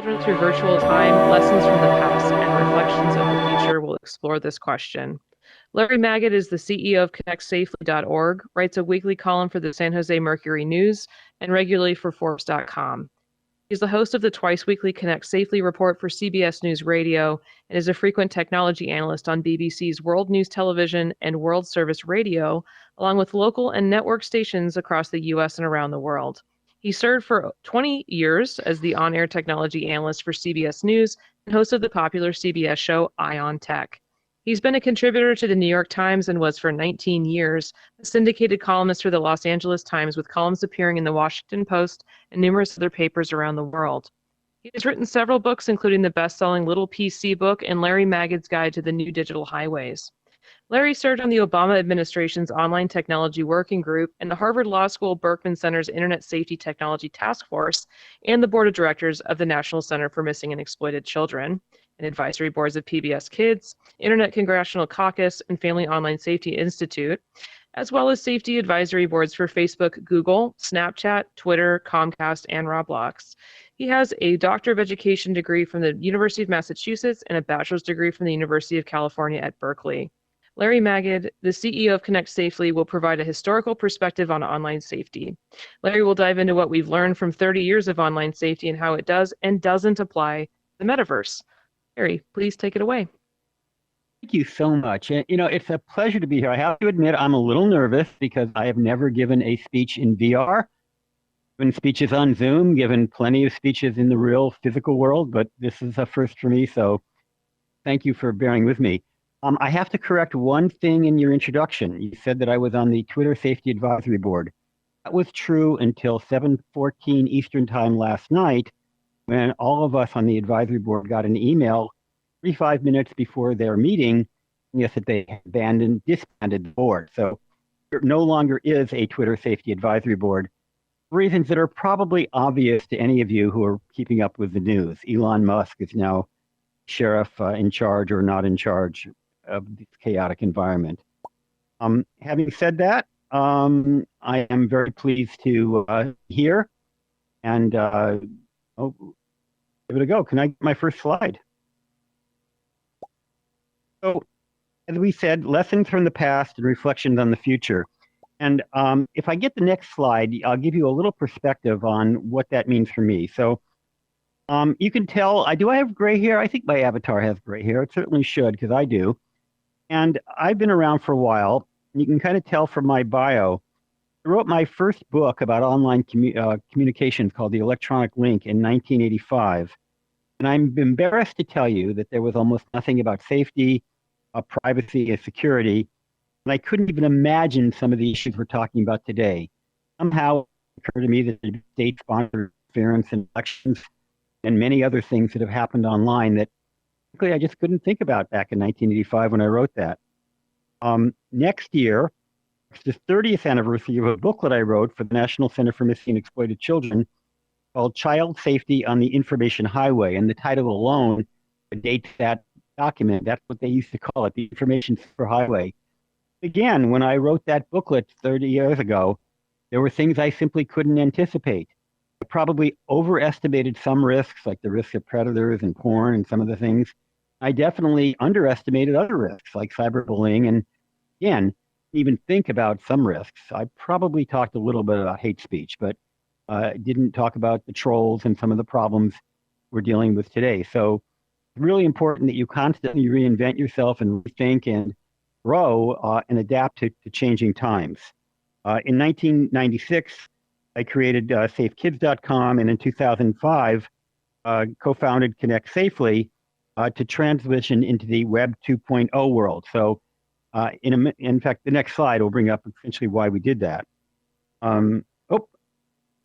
children through virtual time, lessons from the past, and reflections of the future will explore this question. Larry Magid is the CEO of ConnectSafely.org, writes a weekly column for the San Jose Mercury News, and regularly for Forbes.com. He's the host of the twice-weekly Connect Safely report for CBS News Radio and is a frequent technology analyst on BBC's World News Television and World Service Radio, along with local and network stations across the U.S. and around the world. He served for 20 years as the on-air technology analyst for CBS News and host of the popular CBS show Eye on Tech. He's been a contributor to the New York Times and was for 19 years a syndicated columnist for the Los Angeles Times, with columns appearing in the Washington Post and numerous other papers around the world. He has written several books, including the best-selling Little PC book and Larry Magid's Guide to the New Digital Highways. Larry served on the Obama administration's Online Technology Working Group and the Harvard Law School Berkman Center's Internet Safety Technology Task Force and the board of directors of the National Center for Missing and Exploited Children, and advisory boards of PBS Kids, Internet Congressional Caucus, and Family Online Safety Institute, as well as safety advisory boards for Facebook, Google, Snapchat, Twitter, Comcast, and Roblox. He has a Doctor of Education degree from the University of Massachusetts and a bachelor's degree from the University of California at Berkeley. Larry Magid, the CEO of Connect Safely, will provide a historical perspective on online safety. Larry will dive into what we've learned from 30 years of online safety and how it does and doesn't apply to the metaverse. Larry, please take it away. Thank you so much. And, it's a pleasure to be here. I have to admit, I'm a little nervous because I have never given a speech in VR, given speeches on Zoom, given plenty of speeches in the real physical world, but this is a first for me, so thank you for bearing with me. I have to correct one thing in your introduction. You said that I was on the Twitter Safety Advisory Board. That was true until 7:14 Eastern Time last night, when all of us on the advisory board got an email 35 minutes before their meeting, yes, that they disbanded the board. So there no longer is a Twitter Safety Advisory Board, for reasons that are probably obvious to any of you who are keeping up with the news. Elon Musk is now sheriff in charge or not in charge of this chaotic environment. Having said that, I am very pleased to be here, and give it a go. Can I get my first slide? So, as we said, lessons from the past and reflections on the future. And if I get the next slide, I'll give you a little perspective on what that means for me. So you can tell, do I have gray hair? I think my avatar has gray hair. It certainly should, because I do. And I've been around for a while. And you can kind of tell from my bio. I wrote my first book about online communications called The Electronic Link in 1985. And I'm embarrassed to tell you that there was almost nothing about safety, privacy, and security. And I couldn't even imagine some of the issues we're talking about today. Somehow it occurred to me that the state-sponsored interference in elections and many other things that have happened online that frankly I just couldn't think about back in 1985 when I wrote that. Next year, it's the 30th anniversary of a booklet I wrote for the National Center for Missing and Exploited Children called Child Safety on the Information Highway. And the title alone dates that document. That's what they used to call it, the Information Highway. Again, when I wrote that booklet 30 years ago, there were things I simply couldn't anticipate. I probably overestimated some risks, like the risk of predators and porn and some of the things. I definitely underestimated other risks, like cyberbullying. And again, even think about some risks. I probably talked a little bit about hate speech, but didn't talk about the trolls and some of the problems we're dealing with today. So it's really important that you constantly reinvent yourself and rethink and grow and adapt to changing times. In 1996, I created safekids.com, and in 2005, co-founded Connect Safely to transition into the Web 2.0 world. So in fact, the next slide will bring up essentially why we did that. Let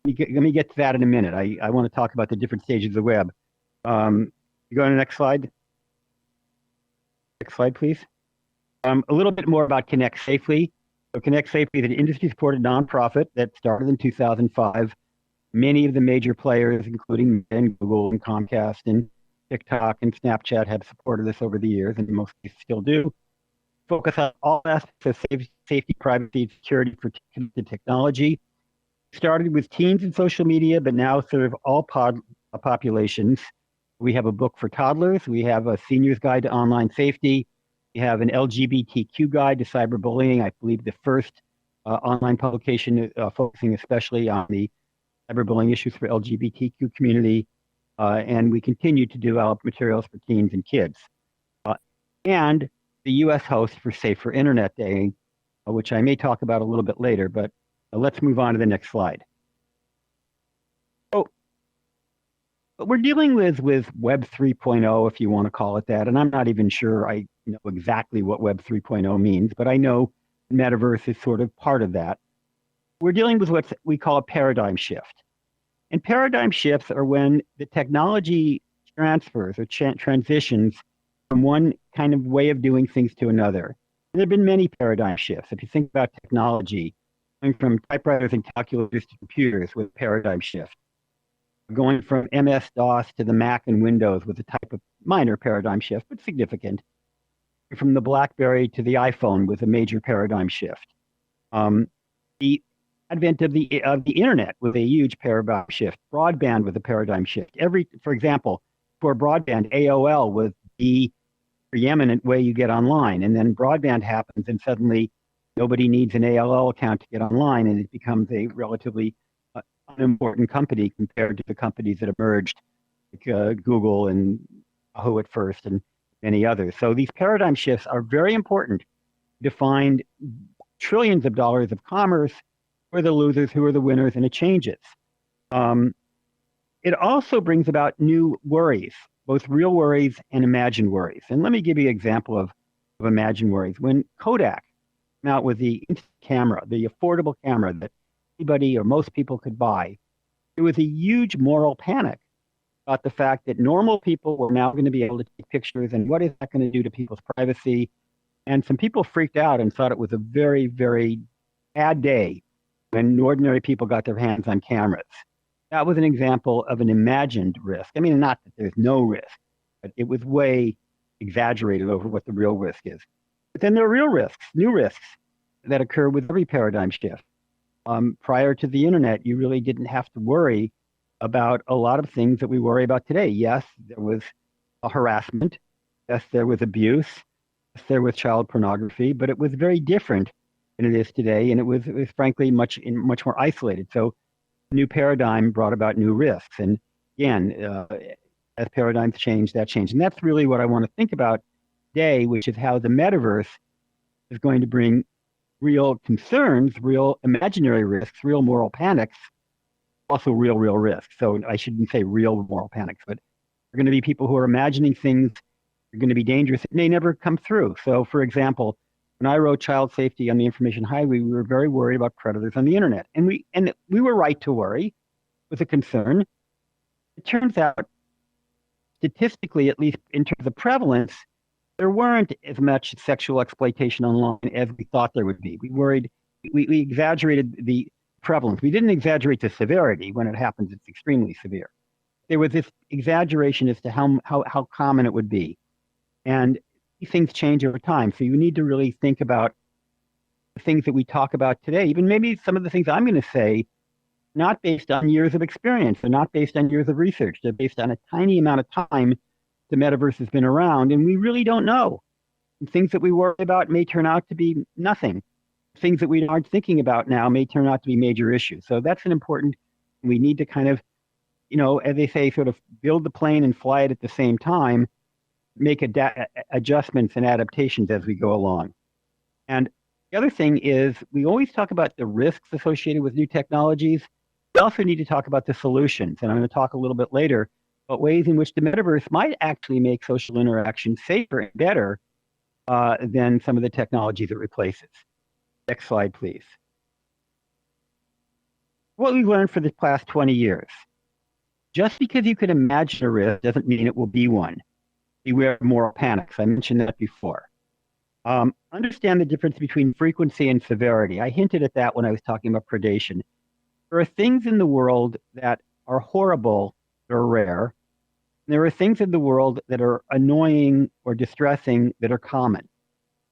me get to that in a minute. I want to talk about the different stages of the web. You go to the next slide. Next slide, please. A little bit more about Connect Safely. So Connect Safely is an industry-supported nonprofit that started in 2005. Many of the major players, including Google and Comcast and TikTok and Snapchat, have supported us over the years, and most still do. Focus on all aspects of safety, privacy, and security for connected technology. Started with teens and social media, but now serve all populations We have a book for toddlers. We have a senior's guide to online safety. We have an LGBTQ guide to cyberbullying. I believe the first online publication focusing especially on the cyberbullying issues for LGBTQ community. And we continue to develop materials for teens and kids. And the U.S. host for Safer Internet Day, which I may talk about a little bit later, but let's move on to the next slide. So, what we're dealing with Web 3.0, if you want to call it that, and I'm not even sure I know exactly what Web 3.0 means, but I know Metaverse is sort of part of that. We're dealing with what we call a paradigm shift. And paradigm shifts are when the technology transfers or transitions from one kind of way of doing things to another. And there have been many paradigm shifts. If you think about technology, going from typewriters and calculators to computers with a paradigm shift, going from MS-DOS to the Mac and Windows with a type of minor paradigm shift, but significant, from the BlackBerry to the iPhone with a major paradigm shift. The advent of the internet with a huge paradigm shift, broadband with a paradigm shift. For example, for broadband, AOL was the preeminent way you get online, and then broadband happens, and suddenly nobody needs an AOL account to get online, and it becomes a relatively unimportant company compared to the companies that emerged, like Google and Yahoo at first, and many others. So these paradigm shifts are very important to find trillions of dollars of commerce. Who are the losers? Who are the winners? And it changes. It also brings about new worries, both real worries and imagined worries. And let me give you an example of imagined worries. When Kodak came out with the camera, the affordable camera that anybody or most people could buy, there was a huge moral panic about the fact that normal people were now going to be able to take pictures, and what is that going to do to people's privacy? And some people freaked out and thought it was a very, very bad day when ordinary people got their hands on cameras. That was an example of an imagined risk. I mean, not that there's no risk, but it was way exaggerated over what the real risk is. But then there are real risks, new risks that occur with every paradigm shift. Prior to the internet, you really didn't have to worry about a lot of things that we worry about today. Yes, there was harassment. Yes, there was abuse. Yes, there was child pornography, but it was very different than it is today, and it was frankly much more isolated. So new paradigm brought about new risks. And again, as paradigms change, that changed. And that's really what I want to think about today, which is how the metaverse is going to bring real concerns, real imaginary risks, real moral panics, also real risks. So I shouldn't say real moral panics, but there are going to be people who are imagining things that are going to be dangerous that may never come through. So for example, when I wrote Child Safety on the Information Highway, we were very worried about predators on the internet. And we were right to worry. It was a concern. It turns out, statistically, at least in terms of prevalence, there weren't as much sexual exploitation online as we thought there would be. We exaggerated the prevalence. We didn't exaggerate the severity. When it happens, it's extremely severe. There was this exaggeration as to how common it would be. And these things change over time. So you need to really think about the things that we talk about today, even maybe some of the things I'm going to say, not based on years of experience. They're not based on years of research. They're based on a tiny amount of time the metaverse has been around, and we really don't know. And things that we worry about may turn out to be nothing. Things that we aren't thinking about now may turn out to be major issues. So that's an important, we need to kind of, as they say, sort of build the plane and fly it at the same time, make adjustments and adaptations as we go along. And the other thing is we always talk about the risks associated with new technologies. We also need to talk about the solutions. And I'm going to talk a little bit later about ways in which the metaverse might actually make social interaction safer and better than some of the technologies it replaces. Next slide, please. What we've learned for the past 20 years. Just because you can imagine a risk doesn't mean it will be one. Beware of moral panics. I mentioned that before. Understand the difference between frequency and severity. I hinted at that when I was talking about predation. There are things in the world that are horrible, that are rare. And there are things in the world that are annoying or distressing that are common.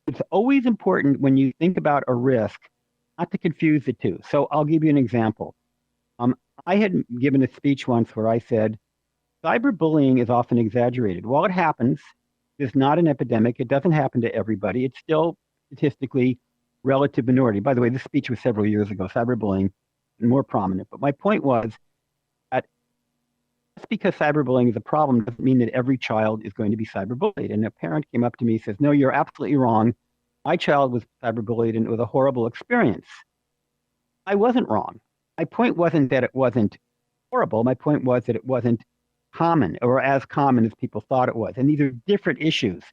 It's always important when you think about a risk not to confuse the two. So I'll give you an example. I had given a speech once where I said, Cyberbullying is often exaggerated. While it happens, it's not an epidemic. It doesn't happen to everybody. It's still statistically relative minority. By the way, this speech was several years ago. Cyberbullying is more prominent. But my point was that just because cyberbullying is a problem doesn't mean that every child is going to be cyberbullied. And a parent came up to me and says, "No, you're absolutely wrong. My child was cyberbullied and it was a horrible experience." I wasn't wrong. My point wasn't that it wasn't horrible. My point was that it wasn't common or as common as people thought it was. And these are different issues.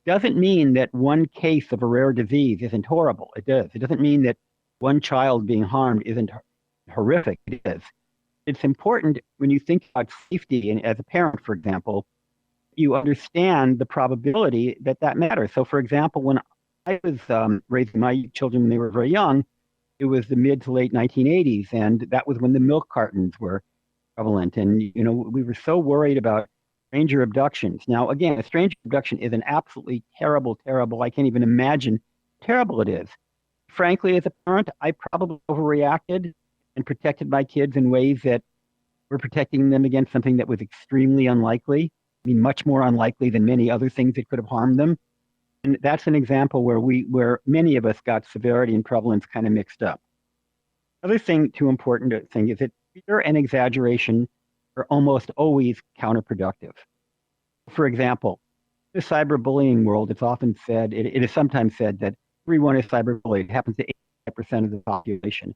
Doesn't mean that one case of a rare disease isn't horrible. It does. It doesn't mean that one child being harmed isn't horrific. It is. It's important when you think about safety, and as a parent, for example, you understand the probability that that matters. So, for example, when I was raising my children when they were very young, it was the mid to late 1980s, and that was when the milk cartons were prevalent. And, we were so worried about stranger abductions. Now, again, a stranger abduction is an absolutely terrible, I can't even imagine how terrible it is. Frankly, as a parent, I probably overreacted and protected my kids in ways that were protecting them against something that was extremely unlikely. I mean, much more unlikely than many other things that could have harmed them. And that's an example where many of us got severity and prevalence kind of mixed up. Other thing, too important to think, is that fear and exaggeration are almost always counterproductive. For example, in the cyberbullying world, it's often said, it is sometimes said that everyone is cyberbullied. It happens to 85% of the population.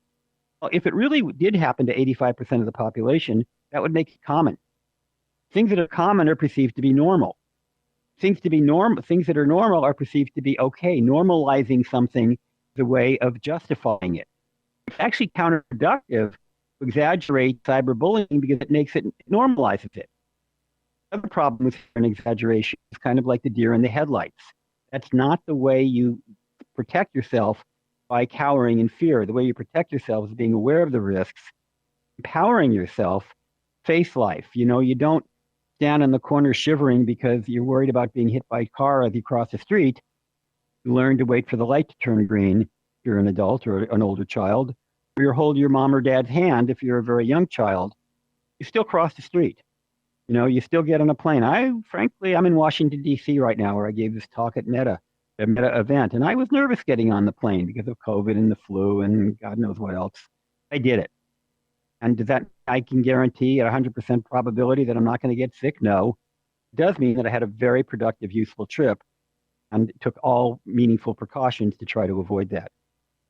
Well, if it really did happen to 85% of the population, that would make it common. Things that are common are perceived to be normal. Things that are normal are perceived to be okay. Normalizing something is a way of justifying it. It's actually counterproductive to exaggerate cyberbullying because it normalizes it. Another problem with an exaggeration is kind of like the deer in the headlights. That's not the way you protect yourself by cowering in fear. The way you protect yourself is being aware of the risks, empowering yourself, face life. You don't stand in the corner shivering because you're worried about being hit by a car as you cross the street. You learn to wait for the light to turn green if you're an adult or an older child, or you hold your mom or dad's hand if you're a very young child. You still cross the street. You still get on a plane. I'm in Washington, D.C. right now, where I gave this talk at a Meta event, and I was nervous getting on the plane because of COVID and the flu and God knows what else. I did it. And does that I can guarantee at 100% probability that I'm not going to get sick? No. It does mean that I had a very productive, useful trip and took all meaningful precautions to try to avoid that.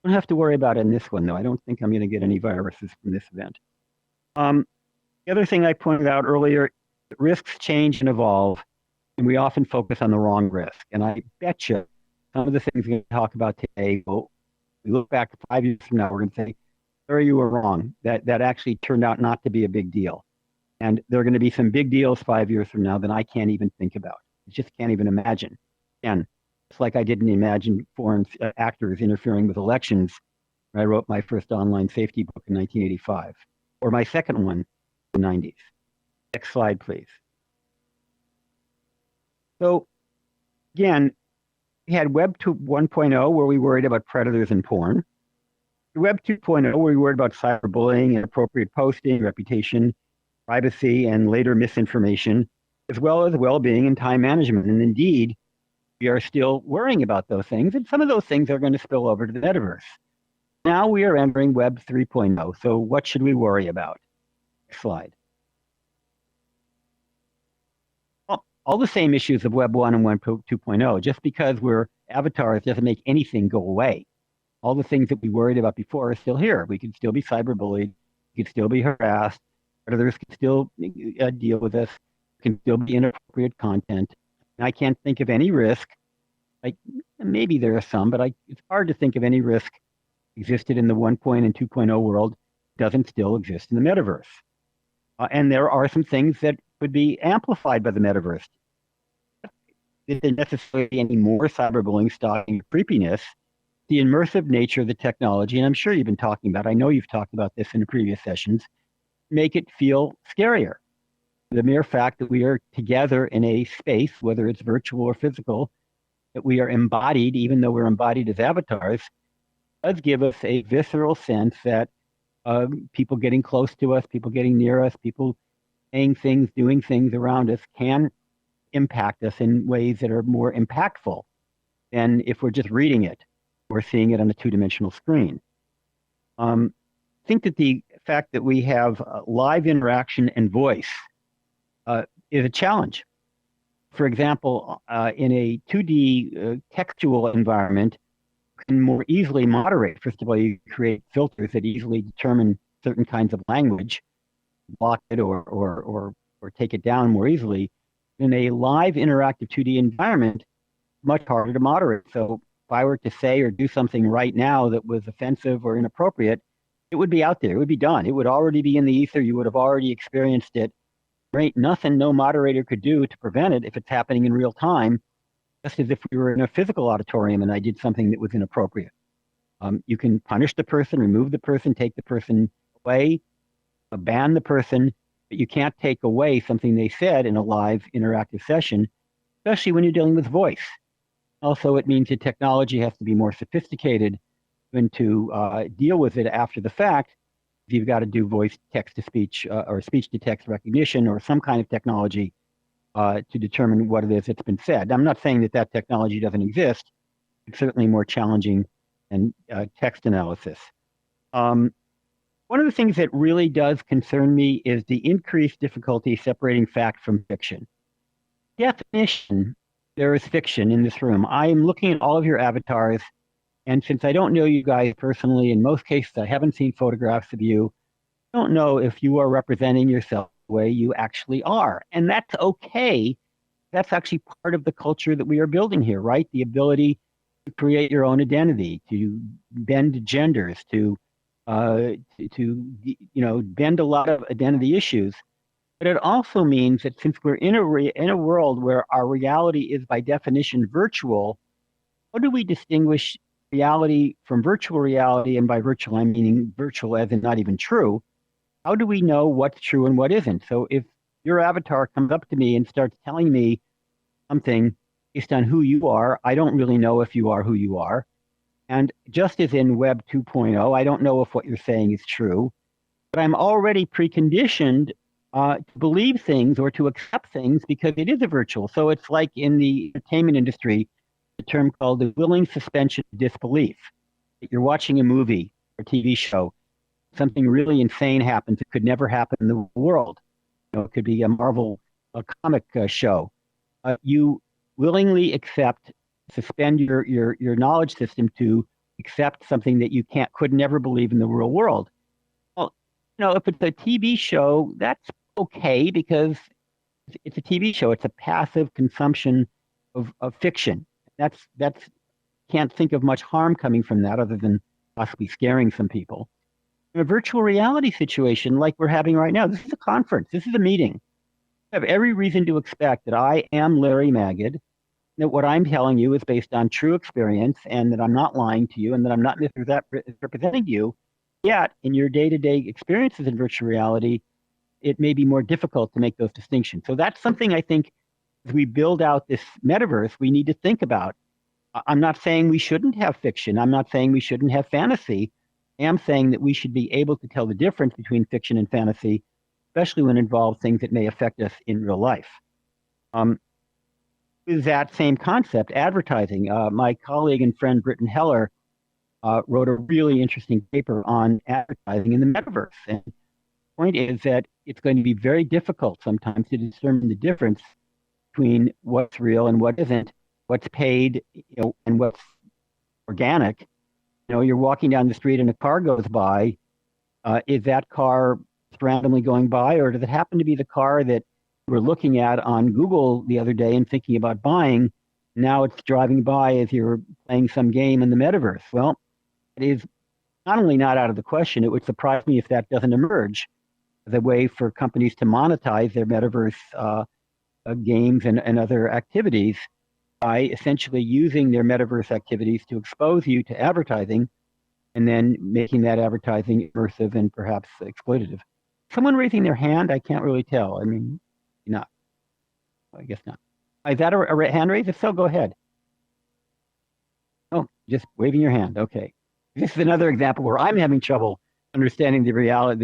I don't have to worry about it in this one, though. I don't think I'm going to get any viruses from this event. The other thing I pointed out earlier, risks change and evolve, and we often focus on the wrong risk. And I bet you some of the things we're going to talk about today, we look back 5 years from now, we're going to say, Larry, you were wrong. That actually turned out not to be a big deal. And there are going to be some big deals 5 years from now that I can't even think about. I just can't even imagine. And it's like I didn't imagine foreign actors interfering with elections when I wrote my first online safety book in 1985, or my second one in the 90s. Next slide, please. So again, we had Web 1.0 where we worried about predators and porn. Web 2.0 where we worried about cyberbullying, inappropriate posting, reputation, privacy, and later misinformation, as well as well-being and time management. And indeed, we are still worrying about those things, and some of those things are going to spill over to the metaverse. Now we are entering Web 3.0, so what should we worry about? Next slide. All the same issues of Web 1 and Web 2.0. Just because we're avatars doesn't make anything go away. All the things that we worried about before are still here. We could still be cyberbullied. We could still be harassed. Predators can still deal with us. Can still be inappropriate content. And I can't think of any risk. Maybe there are some, but it's hard to think of any risk existed in the 1.0 and 2.0 world doesn't still exist in the metaverse. And there are some things that would be amplified by the metaverse. Is there necessarily any more cyberbullying, stalking, creepiness? The immersive nature of the technology, and I'm sure you've been talking about, I know you've talked about this in previous sessions, make it feel scarier. The mere fact that we are together in a space, whether it's virtual or physical, that we are embodied, even though we're embodied as avatars, does give us a visceral sense that people getting close to us, people getting near us, people saying things, doing things around us can impact us in ways that are more impactful than if we're just reading it or seeing it on a two-dimensional screen. I think that the fact that we have live interaction and voice is a challenge. For example, in a 2D textual environment, you can more easily moderate. First of all, you create filters that easily determine certain kinds of language, block it or take it down more easily. In a live interactive 2D environment, much harder to moderate. So if I were to say or do something right now that was offensive or inappropriate, it would be out there. It would be done. It would already be in the ether. You would have already experienced it. There ain't nothing no moderator could do to prevent it if it's happening in real time, just as if we were in a physical auditorium and I did something that was inappropriate. You can punish the person, remove the person, take the person away, ban the person, but you can't take away something they said in a live interactive session, especially when you're dealing with voice. Also, it means that technology has to be more sophisticated when to deal with it after the fact. You've got to do voice text to speech or speech to text recognition or some kind of technology to determine what it is that's been said. I'm not saying that that technology doesn't exist. It's certainly more challenging than text analysis. One of the things that really does concern me is the increased difficulty separating fact from fiction. Definition, there is fiction in this room. I am looking at all of your avatars, and since I don't know you guys personally, in most cases I haven't seen photographs of you, I don't know if you are representing yourself the way you actually are. And that's okay. That's actually part of the culture that we are building here, right? The ability to create your own identity, to bend genders, to bend a lot of identity issues. But it also means that since we're in a world where our reality is by definition virtual, how do we distinguish reality from virtual reality? And by virtual, I'm meaning virtual as in not even true. How do we know what's true and what isn't? So if your avatar comes up to me and starts telling me something based on who you are, I don't really know if you are who you are. And just as in Web 2.0, I don't know if what you're saying is true, but I'm already preconditioned to believe things or to accept things because it is a virtual. So it's like in the entertainment industry, a term called the willing suspension of disbelief. You're watching a movie or TV show, something really insane happens. It could never happen in the world. It could be a Marvel comic show. You willingly suspend your knowledge system to accept something that you could never believe in the real world. Well, if it's a TV show, that's okay because it's a TV show. It's a passive consumption of fiction. That's can't think of much harm coming from that other than possibly scaring some people. In a virtual reality situation like we're having right now, this is a conference, this is a meeting. I have every reason to expect that I am Larry Magid, that what I'm telling you is based on true experience and that I'm not lying to you and that I'm not misrepresenting you. Yet, in your day-to-day experiences in virtual reality, it may be more difficult to make those distinctions. So that's something I think as we build out this metaverse, we need to think about. I'm not saying we shouldn't have fiction. I'm not saying we shouldn't have fantasy. I am saying that we should be able to tell the difference between fiction and fantasy, especially when it involves things that may affect us in real life. With that same concept, advertising, my colleague and friend Britton Heller wrote a really interesting paper on advertising in the metaverse. And the point is that it's going to be very difficult sometimes to determine the difference between what's real and what isn't, what's paid, and what's organic. You're walking down the street and a car goes by. Is that car randomly going by, or does it happen to be the car that you were looking at on Google the other day and thinking about buying? Now it's driving by as you're playing some game in the metaverse. Well, it is not only not out of the question, it would surprise me if that doesn't emerge as a way for companies to monetize their metaverse games and other activities by essentially using their metaverse activities to expose you to advertising and then making that advertising immersive and perhaps exploitative. Someone raising their hand? I can't really tell. I mean, not. I guess not. Is that a hand raise? If so, go ahead. Oh, just waving your hand. Okay. This is another example where I'm having trouble understanding the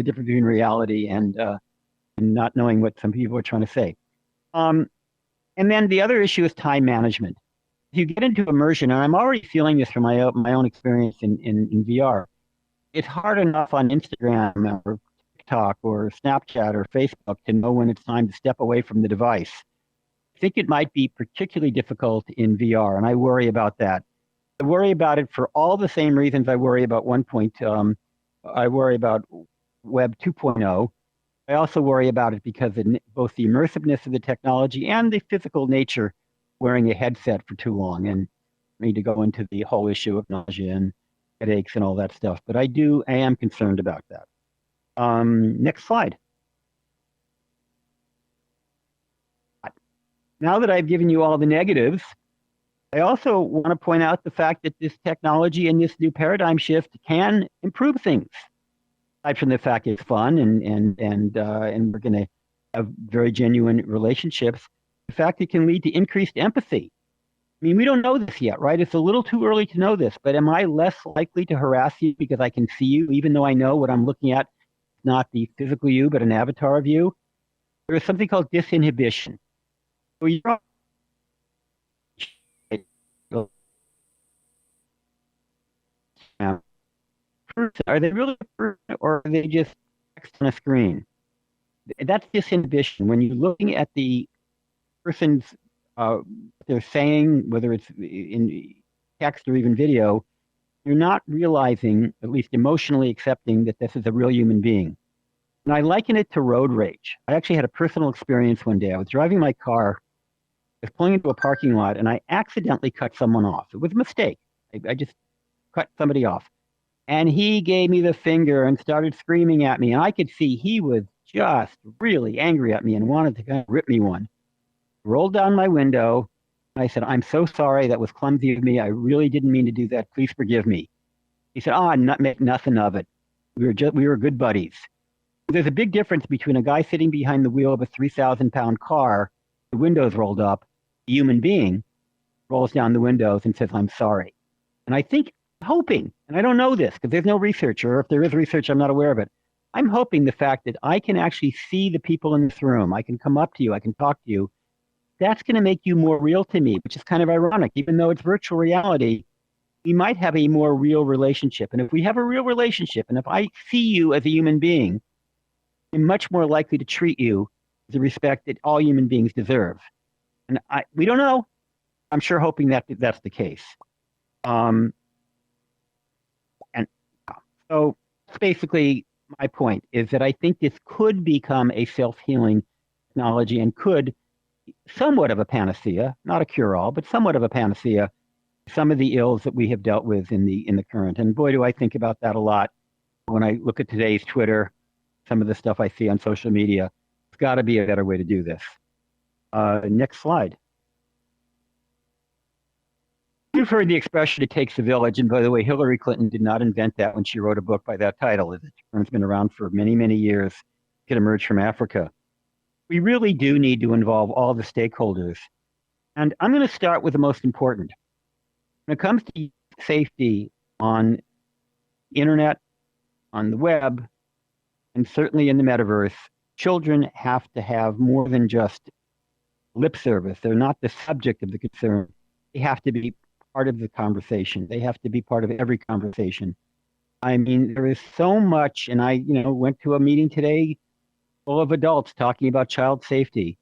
difference between reality and and not knowing what some people are trying to say. And then the other issue is time management. If you get into immersion, and I'm already feeling this from my own experience in VR, it's hard enough on Instagram or TikTok or Snapchat or Facebook to know when it's time to step away from the device. I think it might be particularly difficult in VR, and I worry about that. I worry about it for all the same reasons I worry about I worry about Web 2.0. I also worry about it because of both the immersiveness of the technology and the physical nature wearing a headset for too long. And I need to go into the whole issue of nausea and headaches and all that stuff. But I am concerned about that. Next slide. Now that I've given you all the negatives, I also want to point out the fact that this technology and this new paradigm shift can improve things. Aside from the fact it's fun and we're going to have very genuine relationships, the fact it can lead to increased empathy. I mean, we don't know this yet, right? It's a little too early to know this, but am I less likely to harass you because I can see you, even though I know what I'm looking at, not the physical you, but an avatar of you? There is something called disinhibition. So you're are they really a person or are they just text on a screen? That's disinhibition. When you're looking at the person's they're saying, whether it's in text or even video, you're not realizing, at least emotionally accepting, that this is a real human being. And I liken it to road rage. I actually had a personal experience one day. I was driving my car, I was pulling into a parking lot, and I accidentally cut someone off. It was a mistake. I just cut somebody off. And he gave me the finger and started screaming at me. And I could see he was just really angry at me and wanted to kind of rip me one. Rolled down my window. And I said, "I'm so sorry. That was clumsy of me. I really didn't mean to do that. Please forgive me." He said, "Oh, not make nothing of it. We were good buddies." There's a big difference between a guy sitting behind the wheel of a 3,000-pound car, the windows rolled up, a human being rolls down the windows and says, "I'm sorry." And I think, hoping, and I don't know this because there's no research, or if there is research, I'm not aware of it. I'm hoping the fact that I can actually see the people in this room, I can come up to you, I can talk to you, that's going to make you more real to me, which is kind of ironic. Even though it's virtual reality, we might have a more real relationship. And if we have a real relationship, and if I see you as a human being, I'm much more likely to treat you with the respect that all human beings deserve. And we don't know. I'm sure hoping that that's the case. And so basically my point is that I think this could become a self-healing technology and could somewhat of a panacea, not a cure-all, but somewhat of a panacea, some of the ills that we have dealt with in the current. And boy, do I think about that a lot when I look at today's Twitter, some of the stuff I see on social media. It's got to be a better way to do this. Next slide. You've heard the expression, "it takes a village." And by the way, Hillary Clinton did not invent that when she wrote a book by that title. The term's been around for many, many years. It emerged from Africa. We really do need to involve all the stakeholders. And I'm going to start with the most important. When it comes to safety on the internet, on the web, and certainly in the metaverse, children have to have more than just lip service. They're not the subject of the concern. They have to be part of the conversation. They have to be part of every conversation. I mean, there is so much, and I, went to a meeting today full of adults talking about child safety.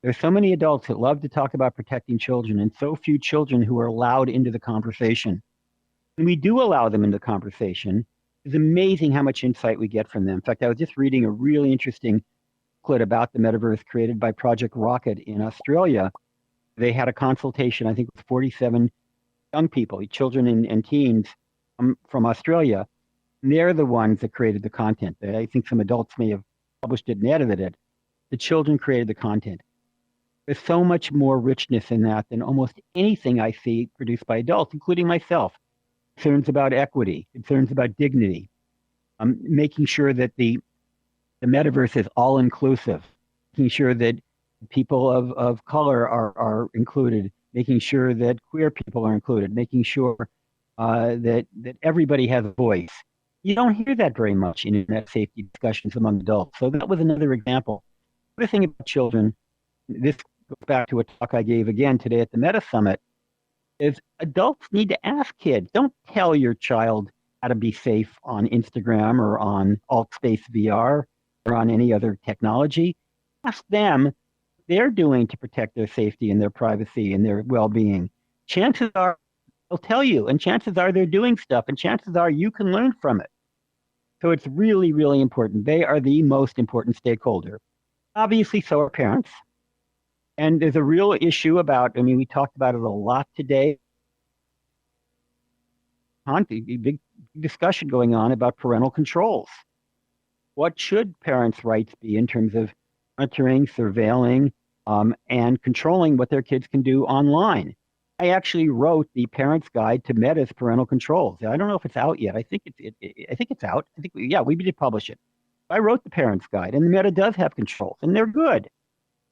There's so many adults that love to talk about protecting children, and so few children who are allowed into the conversation. When we do allow them into the conversation, it's amazing how much insight we get from them. In fact, I was just reading a really interesting booklet about the metaverse created by Project Rocket in Australia. They had a consultation, I think, with 47 young people, children and teens from Australia. And they're the ones that created the content. I think some adults may have published it and edited it. The children created the content. There's so much more richness in that than almost anything I see produced by adults, including myself. Concerns about equity, concerns about dignity, making sure that the metaverse is all inclusive, making sure that people of color are included, making sure that queer people are included, making sure that everybody has a voice. You don't hear that very much in internet safety discussions among adults. So that was another example. The thing about children, this goes back to a talk I gave again today at the Meta Summit, is adults need to ask kids. Don't tell your child how to be safe on Instagram or on AltSpace VR or on any other technology. Ask them what they're doing to protect their safety and their privacy and their well-being. Chances are they'll tell you, and chances are they're doing stuff, and chances are you can learn from it. So it's really, really important. They are the most important stakeholder. Obviously, so are parents. And there's a real issue about, I mean, we talked about it a lot today. Big discussion going on about parental controls. What should parents' rights be in terms of monitoring, surveilling, and controlling what their kids can do online? I actually wrote the Parents Guide to Meta's Parental Controls. I don't know if it's out yet. I think it's out. We did publish it. I wrote the Parents Guide, and the Meta does have controls, and they're good.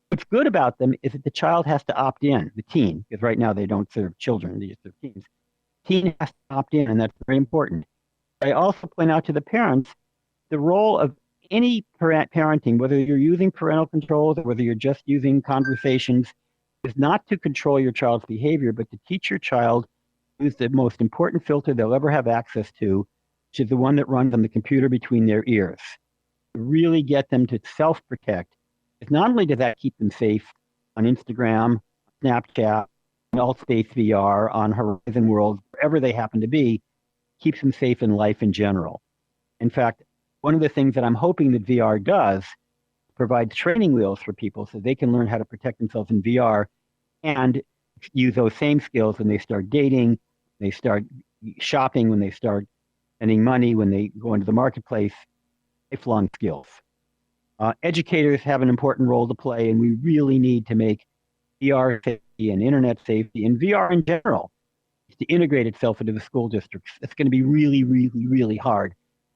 What's good about them is that the child has to opt in, the teen, because right now they don't serve children, they just serve teens. Teen has to opt in, and that's very important. I also point out to the parents the role of any parenting, whether you're using parental controls or whether you're just using conversations, is not to control your child's behavior, but to teach your child to use the most important filter they'll ever have access to, which is the one that runs on the computer between their ears. To really get them to self-protect. Because not only does that keep them safe on Instagram, Snapchat, on AltSpace VR, on Horizon World, wherever they happen to be, keeps them safe in life in general. In fact, one of the things that I'm hoping that VR does provides training wheels for people so they can learn how to protect themselves in VR and use those same skills when they start dating, they start shopping, when they start spending money, when they go into the marketplace, lifelong skills. Educators have an important role to play, and we really need to make VR safety and internet safety and VR in general to integrate itself into the school districts. It's going to be really, really, really hard.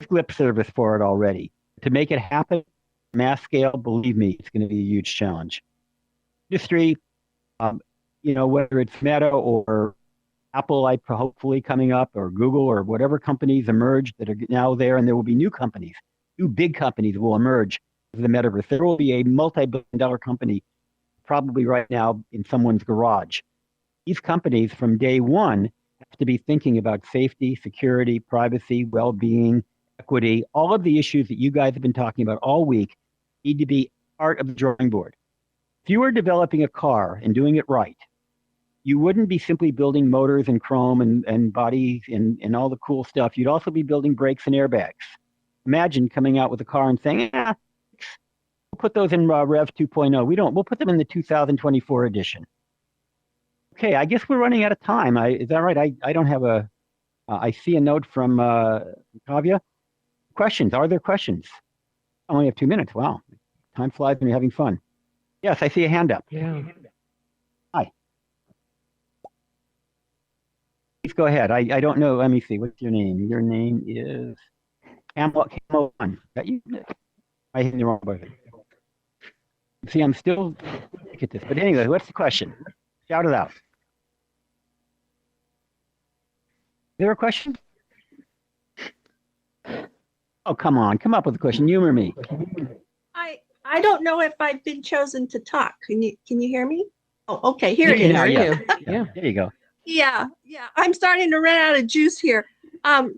Lip service for it already. To make it happen, mass scale, believe me, it's going to be a huge challenge. Industry, whether it's Meta or Apple, hopefully coming up, or Google, or whatever companies emerge that are now there, and there will be new companies, new big companies will emerge in the metaverse. There will be a multi-billion-dollar company probably right now in someone's garage. These companies from day one have to be thinking about safety, security, privacy, well-being, equity, all of the issues that you guys have been talking about all week need to be part of the drawing board. If you were developing a car and doing it right, you wouldn't be simply building motors and chrome and bodies and all the cool stuff. You'd also be building brakes and airbags. Imagine coming out with a car and saying, we'll put those in Rev 2.0. We'll put them in the 2024 edition. Okay, I guess we're running out of time. Is that right? I don't have I see a note from Kavya. Questions, are there questions? I only have 2 minutes, wow. Time flies when you're having fun. Yes, I see a hand up. Yeah. Hi. Please go ahead. I don't know, let me see, what's your name? Your name is Camel 1. That you? I hit the wrong button. See, I'm still at this. But anyway, what's the question? Shout it out. Is there a question? Oh, come on. Come up with a question. Humor me. I don't know if I've been chosen to talk. Can you hear me? Oh, okay. Here it You is. know, yeah. Yeah. There you go. Yeah. I'm starting to run out of juice here.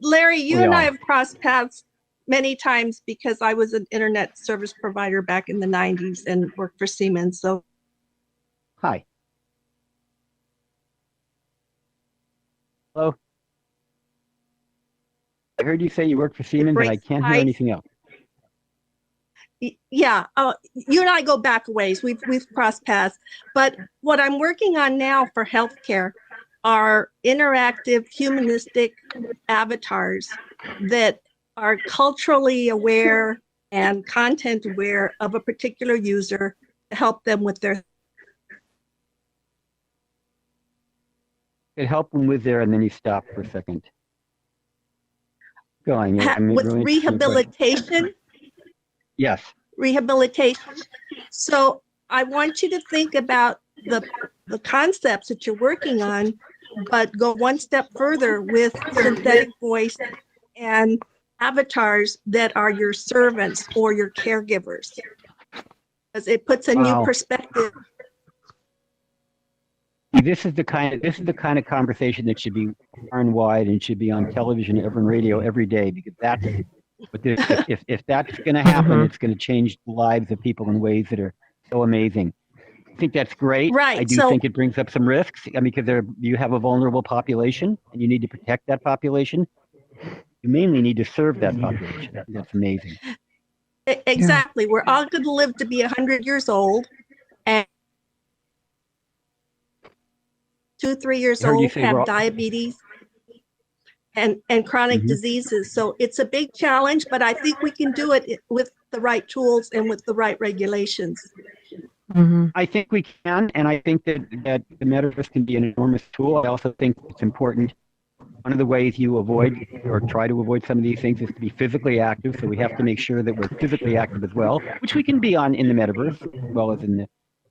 Larry, you and I have crossed paths many times because I was an internet service provider back in the 90s and worked for Siemens. So, hi. Hello. I heard you say you work for Siemens, and I can't hear anything else. Yeah, you and I go back a ways. We've crossed paths. But what I'm working on now for healthcare are interactive, humanistic avatars that are culturally aware and content aware of a particular user to help them with their. It helped them with there, and then you stopped for a second. Going with really rehabilitation. Yes. Rehabilitation. So I want you to think about the concepts that you're working on, but go one step further with synthetic voice and avatars that are your servants or your caregivers. because it puts a new perspective. This is the kind of conversation that should be far and wide and should be on television, and radio every day, because that's if that's going to happen, it's going to change the lives of people in ways that are so amazing. I think that's great. Right. I do think it brings up some risks. I mean, because you have a vulnerable population and you need to protect that population. You mainly need to serve that population. That's amazing. Exactly. We're all going to live to be 100 years old, and 2-3 years old have diabetes and chronic diseases. So it's a big challenge, but I think we can do it with the right tools and with the right regulations. I think we can, and I think that the metaverse can be an enormous tool. I also think it's important. One of the ways you avoid or try to avoid some of these things is to be physically active. So we have to make sure that we're physically active as well, which we can be in the metaverse as well as in the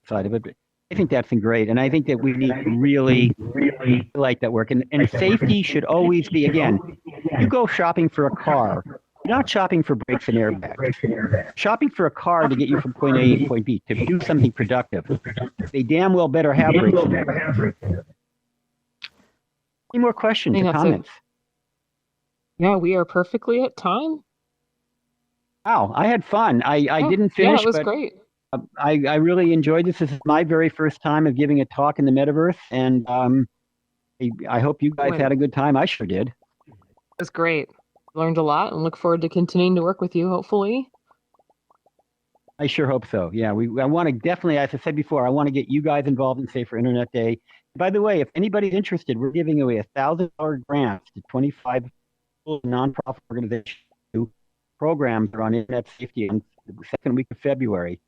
side of it. But I think that's great, and I think that we need to really like that work. And safety should always be, again, you go shopping for a car, you're not shopping for brakes and airbags. Shopping for a car to get you from point A to point B, to do something productive. They damn well better have brakes and airbags. Any more questions or comments? Yeah, we are perfectly at time. Wow, I had fun. I didn't finish, it was but great. I really enjoyed this. This is my very first time of giving a talk in the metaverse, and I hope you guys had a good time. I sure did. It was great. Learned a lot and look forward to continuing to work with you, hopefully. I sure hope so. Yeah, I want to definitely, as I said before, I want to get you guys involved in Safer Internet Day. By the way, if anybody's interested, we're giving away $1,000 grants to 25 nonprofit organizations who programs are on internet safety on the second week of February,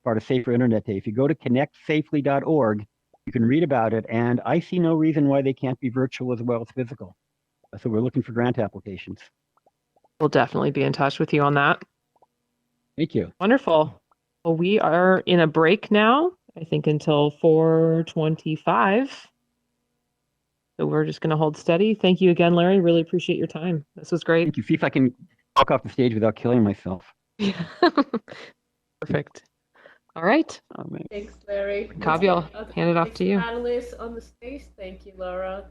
part of Safer Internet Day. If you go to ConnectSafely.org, you can read about it, and I see no reason why they can't be virtual as well as physical. So we're looking for grant applications. We'll definitely be in touch with you on that. Thank you. Wonderful. Well, we are in a break now, I think until 4:25. So we're just going to hold steady. Thank you again, Larry. Really appreciate your time. This was great. Thank you. See if I can walk off the stage without killing myself. Perfect. All right. Thanks, Larry. Kavi, I'll hand it off to you. Panelists on the stage. Thank you, Laura.